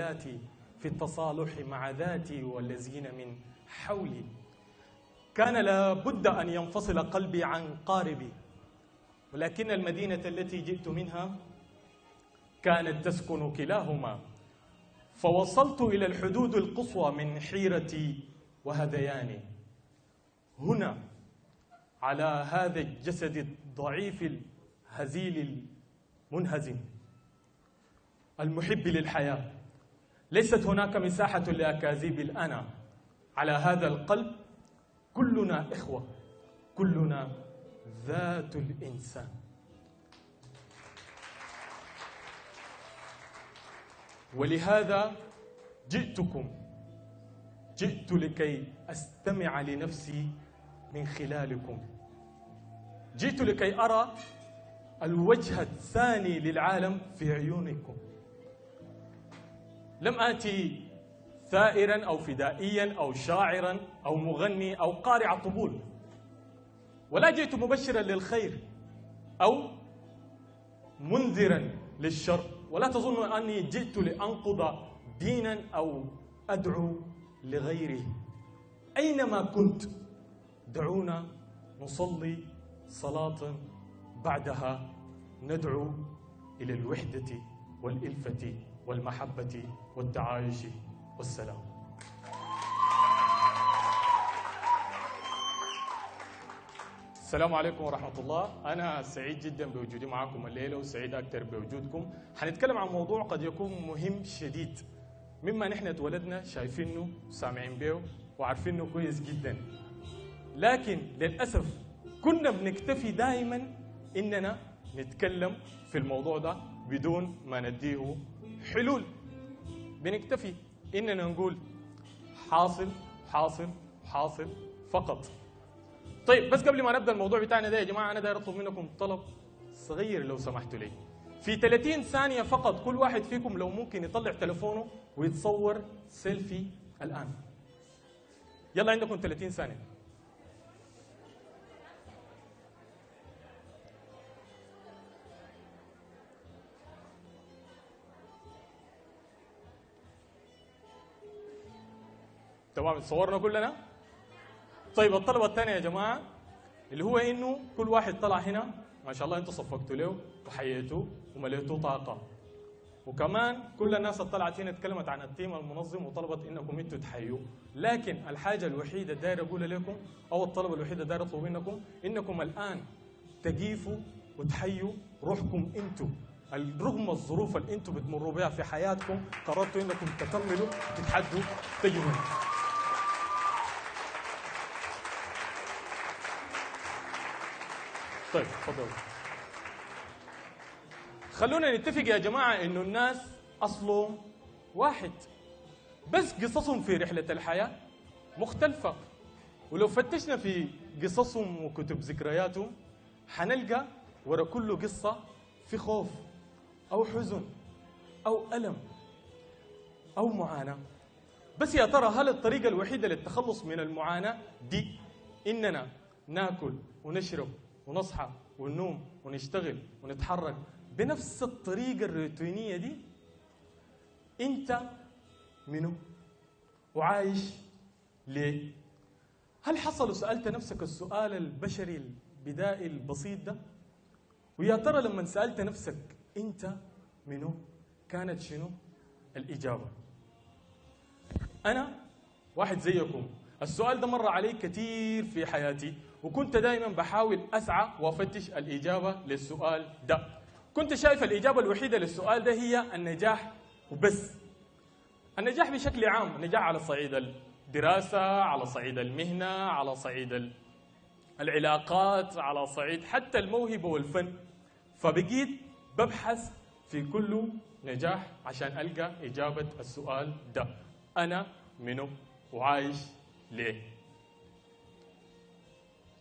حياتي في التصالح مع ذاتي والذين من حولي. كان لابد أن ينفصل قلبي عن قاربي، ولكن المدينة التي جئت منها كانت تسكن كلاهما، فوصلت إلى الحدود القصوى من حيرتي وهذياني. هنا على هذا الجسد الضعيف الهزيل المنهزم المحب للحياة ليست هناك مساحة لأكاذيب الأنا. على هذا القلب كلنا إخوة، كلنا ذات الإنسان. ولهذا جئت لكي أستمع لنفسي من خلالكم، جئت لكي أرى الوجه الثاني للعالم في عيونكم. لم آتي ثائرا أو فدائيا أو شاعرا أو مغني أو قارع طبول، ولا جئت مبشرا للخير أو منذرا للشر، ولا تظن أني جئت لأنقض دينا أو أدعو لغيره. أينما كنت دعونا نصلي صلاة بعدها ندعو إلى الوحدة والإلفة والمحبة والتعايش والسلام. السلام عليكم ورحمة الله. أنا سعيد جدا بوجودي معكم الليلة، وسعيد أكثر بوجودكم. حنتكلم عن موضوع قد يكون مهم شديد، مما نحن اتولدنا شايفينه وسامعين به وعارفينه كويس جدا، لكن للأسف كنا بنكتفي دائما إننا نتكلم في الموضوع ده بدون ما نديه حلول. بنكتفي إننا نقول حاصل حاصل حاصل فقط. طيب، بس قبل ما نبدأ الموضوع بتاعنا ده يا جماعة، أنا داير أطلب منكم طلب صغير لو سمحتوا لي. في 30 ثانية فقط كل واحد فيكم لو ممكن يطلع تلفونه ويتصور سيلفي الآن. يلا، عندكم 30 ثانية. تمام، تصورنا كلنا. طيب، الطلبة الثانية يا جماعة اللي هو إنه كل واحد طلع هنا، ما شاء الله أنتوا صفقتوا له وحييتوه ومليتوه طاقة، وكمان كل الناس اللي طلعت هنا اتكلمت عن التيم المنظم وطلبت إنكم أنتوا تحيوه. لكن الحاجة الوحيدة داير أقول لكم، أو الطلبة الوحيدة داير أطلب منكم، إنكم الآن تقيفوا وتحيوا روحكم أنتوا. رغم الظروف اللي أنتوا بتمروا بها في حياتكم، قررتوا إنكم تكملوا تتحدوا تجوا هنا. طيب، تفضلوا. خلونا نتفق يا جماعة إنه الناس أصلهم واحد، بس قصصهم في رحلة الحياة مختلفة. ولو فتشنا في قصصهم وكتب ذكرياتهم حنلقى ورا كل قصة في خوف أو حزن أو ألم أو معاناة. بس يا ترى هل الطريقة الوحيدة للتخلص من المعاناة دي إننا ناكل ونشرب ونصحى وننوم ونشتغل ونتحرك بنفس الطريقة الروتينية دي؟ أنت منو؟ وعايش ليه؟ هل حصل وسألت نفسك السؤال البشري البدائي البسيط ده؟ ويا ترى لما سألت نفسك أنت منو كانت شنو الإجابة؟ أنا واحد زيكم، السؤال ده مر علي كثير في حياتي، وكنت دائما بحاول أسعى وأفتش الإجابة للسؤال ده. كنت شايف الإجابة الوحيدة للسؤال ده هي النجاح وبس. النجاح بشكل عام، النجاح على صعيد الدراسة، على صعيد المهنة، على صعيد العلاقات، على صعيد حتى الموهبة والفن. فبقيت ببحث في كل نجاح عشان ألقى إجابة السؤال ده، أنا منو وعايش ليه؟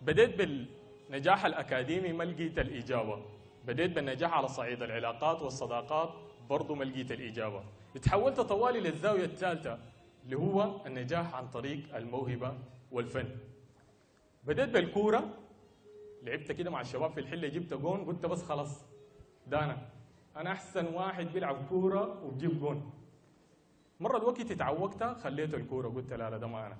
بديت بالنجاح الأكاديمي ما لقيت الإجابة، بديت بالنجاح على صعيد العلاقات والصداقات برضو ما لقيت الإجابة. اتحولت طوالي للزاوية الثالثة اللي هو النجاح عن طريق الموهبة والفن. بديت بالكورة، لعبت كده مع الشباب في الحلة، جبت جون، قلت بس خلاص ده أنا أحسن واحد بيلعب كورة وبجيب جون. مره الوقت اتعوقت خليت الكوره، قلت لا لا ده ما انا.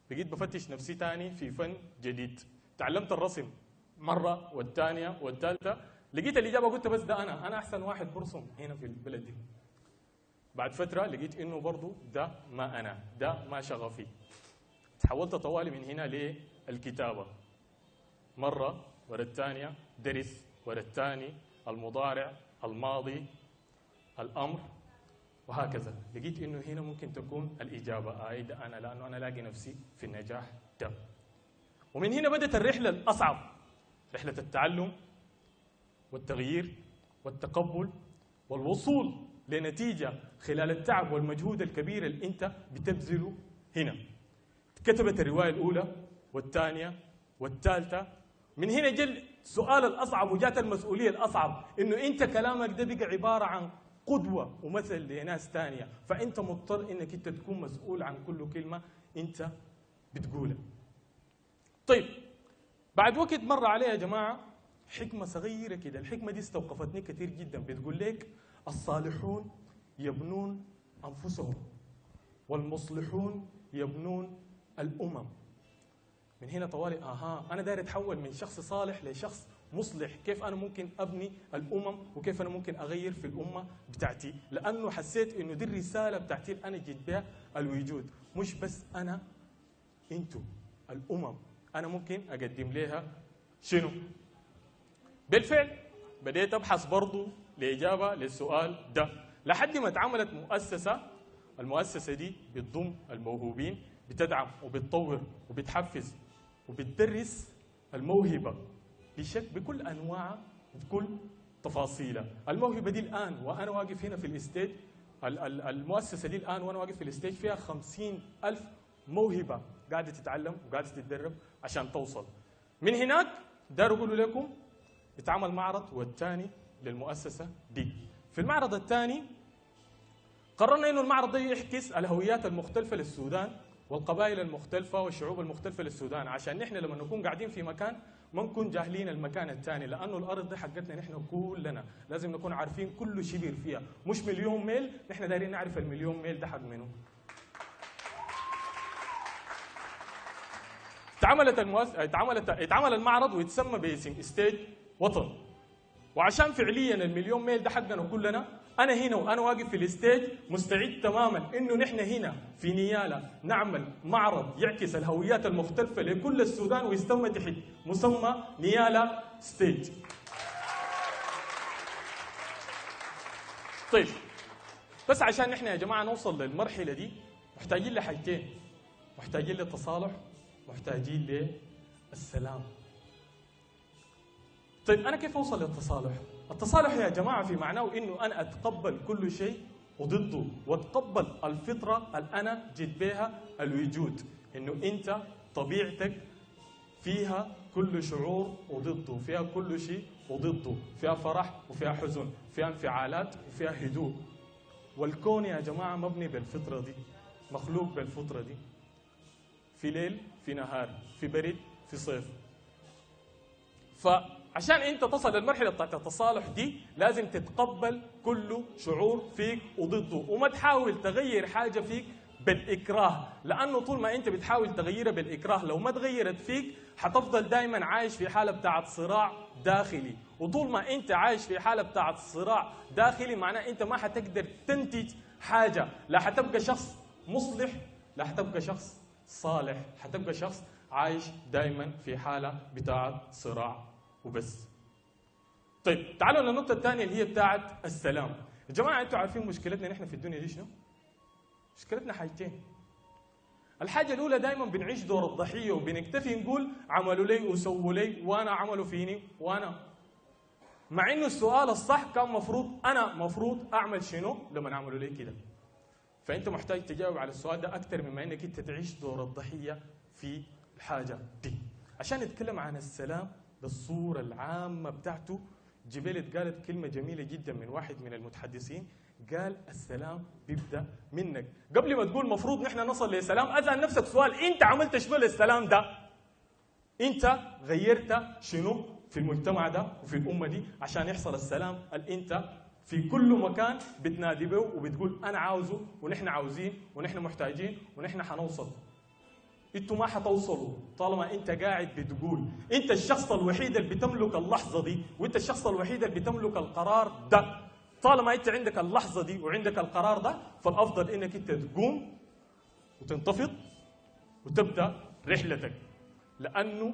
بقيت بفتش نفسي تاني في فن جديد، تعلمت الرسم مره والثانيه والثالثه، لقيت الاجابه قلت بس ده انا احسن واحد برسم هنا في البلد دي. بعد فتره لقيت انه برضه ده ما انا، ده ما شغفي. تحولت طوالي من هنا للكتابه، مره ورا الثانيه، درس ورا الثاني، المضارع، الماضي، الامر، وهكذا. لقيت انه هنا ممكن تكون الاجابه ده انا، لانه انا لاقي نفسي في النجاح ده. ومن هنا بدات الرحله الاصعب، رحله التعلم والتغيير والتقبل والوصول لنتيجه خلال التعب والمجهود الكبير اللي انت بتبذله هنا. كتبت الروايه الاولى والثانيه والثالثه، من هنا جل السؤال الاصعب وجات المسؤوليه الاصعب، انه انت كلامك ده بقى عباره عن قدوه ومثل لناس ثانيه، فانت مضطر انك انت تكون مسؤول عن كل كلمه انت بتقولها. طيب بعد وقت مر علي يا جماعه حكمه صغيره كده، الحكمه دي استوقفتني كثير جدا، بتقول لك الصالحون يبنون انفسهم والمصلحون يبنون الامم. من هنا طوالي انا داير اتحول من شخص صالح لشخص مصلح. كيف انا ممكن ابني الامم وكيف انا ممكن اغير في الامه بتاعتي؟ لانه حسيت انه دي الرساله بتاعتي اللي انا جيت بها الوجود، مش بس انا، انتوا الامم انا ممكن اقدم لها شنو؟ بالفعل بديت ابحث برضو لاجابه للسؤال ده، لحد ما اتعملت مؤسسه. المؤسسه دي بتضم الموهوبين، بتدعم وبتطور وبتحفز وبتدرس الموهبه بكل انواعها بكل تفاصيلها. الموهبه دي الان وانا واقف هنا في الاستيج، المؤسسه دي الان وانا واقف في الاستيج فيها 50,000 موهبه قاعده تتعلم وقاعده تتدرب عشان توصل. من هناك دار اقول لكم اتعمل معرض والثاني للمؤسسه دي. في المعرض الثاني قررنا انه المعرض ده يعكس الهويات المختلفه للسودان والقبائل المختلفه والشعوب المختلفه للسودان، عشان نحن لما نكون قاعدين في مكان ما نكون جاهلين المكان الثاني، لانه الارض دي حقتنا نحن كلنا، لازم نكون عارفين كل شبر فيها، مش مليون ميل، نحن دايرين نعرف المليون ميل ده حق منه. اتعمل المعرض ويتسمى باسم استيج وطن، وعشان فعليا المليون ميل ده حقنا كلنا، انا هنا وانا واقف في الستيج مستعد تماما انه نحن هنا في نيالا نعمل معرض يعكس الهويات المختلفه لكل السودان ويستمى تحت مسمى نيالا ستيج. طيب بس عشان نحن يا جماعه نوصل للمرحله دي محتاجين لحاجتين، محتاجين للتصالح، محتاجين للسلام. طيب أنا كيف أوصل للتصالح؟ التصالح يا جماعة في معناه إنه أنا أتقبل كل شيء وضده، وأتقبل الفطرة اللي أنا جيت بها الوجود، إنه أنت طبيعتك فيها كل شعور وضده، فيها كل شيء وضده، فيها فرح وفيها حزن، فيها انفعالات وفيها هدوء. والكون يا جماعة مبني بالفطرة دي، مخلوق بالفطرة دي، في ليل في نهار، في برد في صيف. فعشان انت تصل للمرحله بتاعت التصالح دي لازم تتقبل كل شعور فيك وضده، وما تحاول تغير حاجه فيك بالاكراه، لانه طول ما انت بتحاول تغيرها بالاكراه لو ما تغيرت فيك حتفضل دائما عايش في حاله بتاعت صراع داخلي، وطول ما انت عايش في حاله بتاعت صراع داخلي معناه انت ما حتقدر تنتج حاجه، لا حتبقى شخص مصلح، لا حتبقى شخص صالح، حتبقى شخص عايش دائما في حاله بتاعت صراع وبس. طيب تعالوا للنقطة الثانية اللي هي بتاعت السلام. يا جماعة انتوا عارفين مشكلتنا نحن في الدنيا دي شنو؟ مشكلتنا حاجتين. الحاجة الأولى دائما بنعيش دور الضحية وبنكتفي نقول عملوا لي وسووا لي وأنا عملوا فيني وأنا. مع إنه السؤال الصح كان مفروض أعمل شنو لما عملوا لي كده. فأنت محتاج تجاوب على السؤال ده أكثر مما إنك أنت تعيش دور الضحية في الحاجة دي. عشان نتكلم عن السلام بالصورة العامة بتاعته، جبيلت قالت كلمة جميلة جدا من واحد من المتحدثين، قال السلام بيبدأ منك. قبل ما تقول مفروض نحن نصل لسلام، أسأل نفسك سؤال، أنت عملت شنو للسلام ده؟ أنت غيرت شنو في المجتمع ده وفي الأمة دي عشان يحصل السلام اللي أنت في كل مكان بتنادي به وبتقول انا عاوزه ونحن عاوزين ونحن محتاجين ونحن حنوصل. انتوا ما حتوصلوا طالما انت قاعد بتقول. انت الشخص الوحيد اللي بتملك اللحظه دي، وانت الشخص الوحيد اللي بتملك القرار ده. طالما انت عندك اللحظه دي وعندك القرار ده، فالافضل انك انت تقوم وتنتفض وتبدا رحلتك، لانه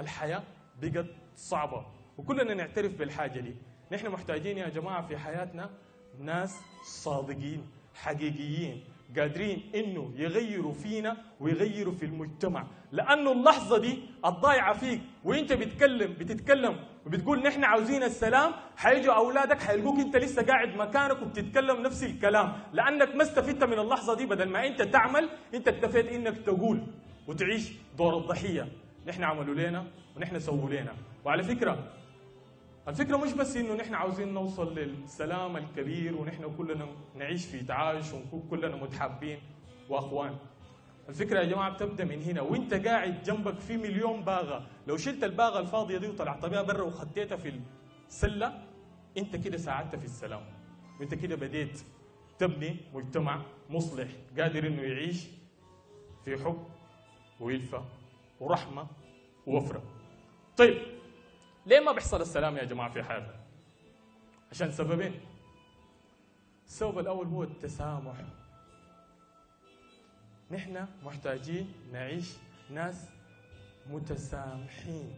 الحياه بقت صعبه وكلنا نعترف بالحاجه دي. نحن محتاجين يا جماعه في حياتنا ناس صادقين حقيقيين قادرين انه يغيروا فينا ويغيروا في المجتمع، لانه اللحظه دي الضايعه فيك وانت بتتكلم وبتقول نحن عاوزين السلام، حيجوا اولادك حيلقوك انت لسه قاعد مكانك وبتتكلم نفس الكلام، لانك ما استفدت من اللحظه دي. بدل ما انت تعمل انت اكتفيت انك تقول وتعيش دور الضحيه. نحن عملوا لنا ونحن سووا لنا. وعلى فكره الفكرة مش بس إنه نحن عاوزين نوصل للسلام الكبير ونحن كلنا نعيش في تعايش ونكون كلنا متحابين وأخوان. الفكرة يا جماعة بتبدأ من هنا، وأنت قاعد جنبك في مليون باغة، لو شلت الباغة الفاضية دي وطلعت بها برا وخديتها في السلة، أنت كده ساعدت في السلام، وأنت كده بديت تبني مجتمع مصلح قادر إنه يعيش في حب وإلفة ورحمة ووفرة. طيب ليه ما بيحصل السلام يا جماعة في حياتنا؟ عشان سببين. السبب الأول هو التسامح. نحن محتاجين نعيش ناس متسامحين.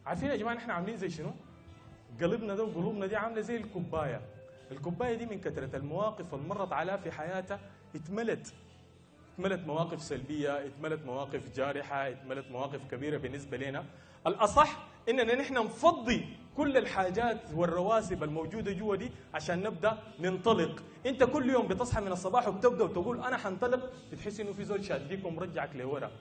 عارفين يا جماعة نحن عاملين زي شنو؟ قلبنا ده وقلوبنا دي عاملة زي الكوباية. الكوباية دي من كثرة المواقف اللي مرت عليها في حياتها اتملت مواقف سلبية، اتملت مواقف جارحة، اتملت مواقف كبيرة بالنسبة لنا. الأصح إننا نحن نفضي كل الحاجات والرواسب الموجودة جوا دي عشان نبدأ ننطلق. أنت كل يوم بتصحى من الصباح وبتبدأ وتقول أنا حنطلق، بتحس إنه في زول شاديك ومرجعك لورا.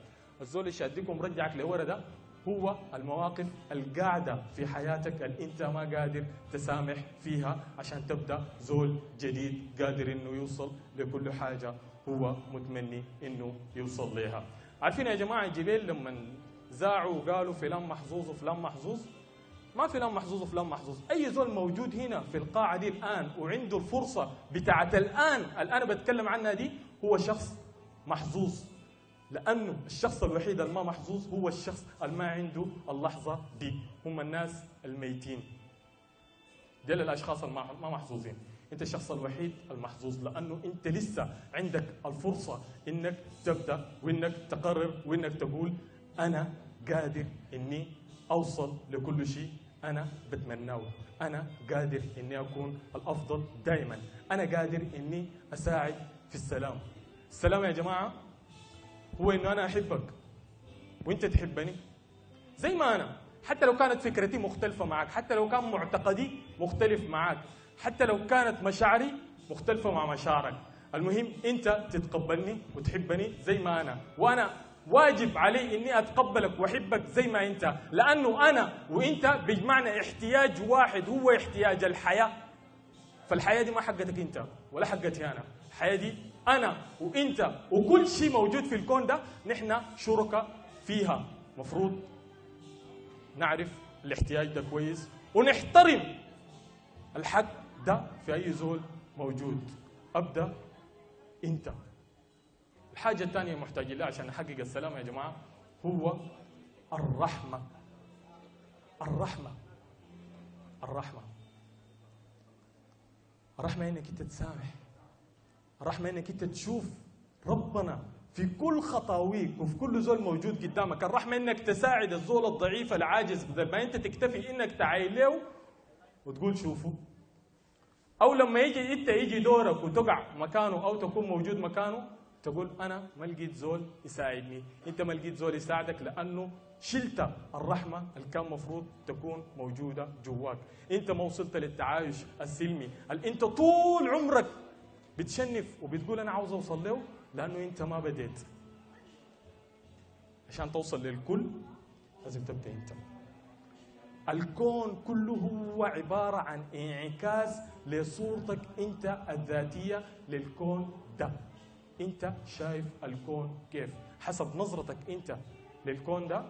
الزول اللي شاديك ومرجعك لورا ده هو المواقف القاعدة في حياتك اللي أنت ما قادر تسامح فيها عشان تبدأ زول جديد قادر إنه يوصل لكل حاجة هو متمني انه يوصل لها. عارفين يا جماعه جبال لما زاعوا وقالوا فلان محظوظ وفلان محظوظ؟ ما فلان محظوظ وفلان محظوظ، اي زول موجود هنا في القاعه دي الان وعنده الفرصه بتاعت الان اللي انا بتكلم عنها دي هو شخص محظوظ، لانه الشخص الوحيد اللي ما محظوظ هو الشخص اللي ما عنده اللحظه دي. هم الناس الميتين، دول الاشخاص اللي ما محظوظين. انت الشخص الوحيد المحظوظ، لانه انت لسه عندك الفرصه انك تبدا وانك تقرر وانك تقول انا قادر اني اوصل لكل شيء انا بتمناه، انا قادر اني اكون الافضل دائما، انا قادر اني اساعد في السلام. السلام يا جماعه هو انه انا احبك وانت تحبني زي ما انا، حتى لو كانت فكرتي مختلفه معك، حتى لو كان معتقدي مختلف معك، حتى لو كانت مشاعري مختلفة مع مشاعرك. المهم أنت تتقبلني وتحبني زي ما أنا، وأنا واجب علي إني أتقبلك وأحبك زي ما أنت، لأنه أنا وأنت بيجمعنا احتياج واحد هو احتياج الحياة. فالحياة دي ما حقتك أنت ولا حقتي أنا، الحياة دي أنا وأنت وكل شيء موجود في الكون ده نحن شركاء فيها. مفروض نعرف الاحتياج ده كويس ونحترم الحق ده في أي زول موجود. أبدأ أنت. الحاجة الثانية محتاجين لها عشان نحقق السلام يا جماعة هو الرحمة. الرحمة إنك أنت تسامح، الرحمة إنك أنت تشوف ربنا في كل خطاويك وفي كل زول موجود قدامك، الرحمة إنك تساعد الزول الضعيف العاجز بدل ما أنت تكتفي إنك تعاين له وتقول شوفوا، أو لما يجي دورك وتقع مكانه أو تكون موجود مكانه تقول أنا ما لقيت زول يساعدني، أنت ما لقيت زول يساعدك لأنه شلت الرحمة اللي كان مفروض تكون موجودة جواك. أنت ما وصلت للتعايش السلمي اللي أنت طول عمرك بتشنف وبتقول أنا عاوز أوصل له، لأنه أنت ما بديت. عشان توصل للكل لازم تبدأ أنت. الكون كله هو عبارة عن انعكاس لصورتك أنت الذاتية للكون ده. أنت شايف الكون كيف؟ حسب نظرتك أنت للكون ده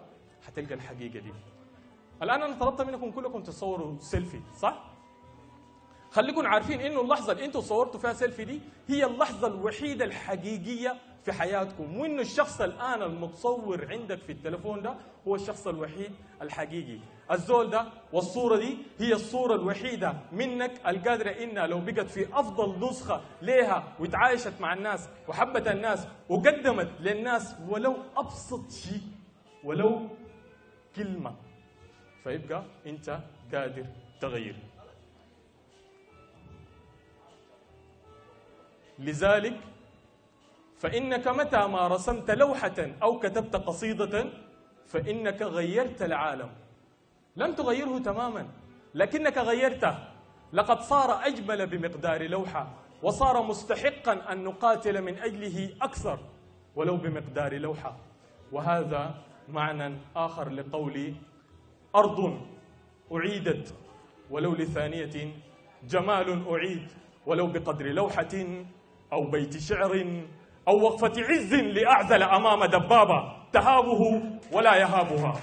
هتلقى الحقيقة دي. الآن أنا طلبت منكم كلكم تصوروا سيلفي، صح؟ خليكم عارفين إنه اللحظة اللي أنتم صورتوا فيها سيلفي دي هي اللحظة الوحيدة الحقيقية في حياتكم، وإنه الشخص الآن المتصور عندك في التليفون ده هو الشخص الوحيد الحقيقي. الزول ده والصورة دي هي الصورة الوحيدة منك القادرة إنها لو بقت في أفضل نسخة ليها وتعايشت مع الناس وحبت الناس وقدمت للناس ولو أبسط شيء، ولو كلمة، فيبقى أنت قادر تغير. لذلك فإنك متى ما رسمت لوحة أو كتبت قصيدة فإنك غيرت العالم. لم تغيره تماما لكنك غيرته. لقد صار أجمل بمقدار لوحة، وصار مستحقا أن نقاتل من أجله أكثر ولو بمقدار لوحة. وهذا معنى آخر لقولي: أرض أعيدت ولو لثانية، جمال أعيد ولو بقدر لوحة أو بيت شعر أو وقفة عز لأعزل أمام دبابة تهابه ولا يهابها.